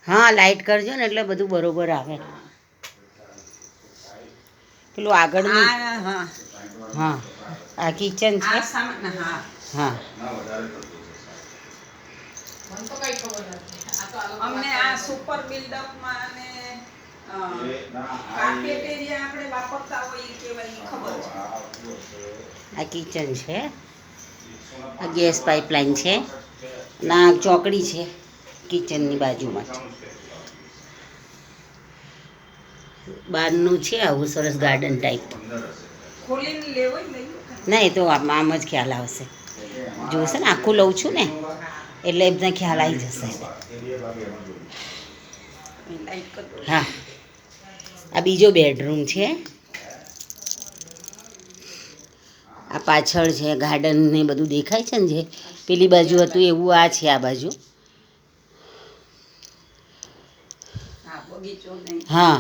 હા લાઈટ કરજો ને એટલે બધું બરોબર આવે. પેલું આગળનું હા આ કિચન છે. હા અમને આ સુપર બિલ્ડઅપમાં અને કાર્પેટેરિયા આપણે વાપરતા હોય એ કેવાય ખબર છે. આ કિચન છે. આ ગેસ પાઇપલાઇન છે. ના ચોકડી છે કિચનની બાજુમાં જ. બહારનું છે આવું સરસ ગાર્ડન ટાઈપ. ખોલીને લેવો લઈ ના એ તો આમ જ ખ્યાલ આવશે. જોશે ને આખું લઉં છું ને એટલે એમને ખ્યાલ આવી જશે. હા આ બીજો બેડરૂમ છે. આ પાછળ છે ગાર્ડન ને બધું દેખાય છે ને જે પેલી બાજુ હતું એવું આ છે આ બાજુ. હા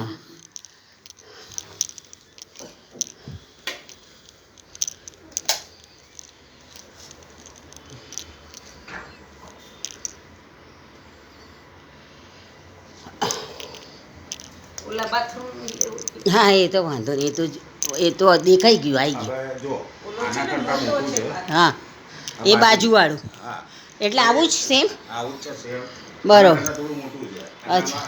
ઓલા બાથરૂમ હા એ તો વાંધો નહીં એ તો દેખાઈ ગયું આવી ગયું. હા એ બાજુવાળું એટલે આવું જ સેમ. બરોબર અચ્છા.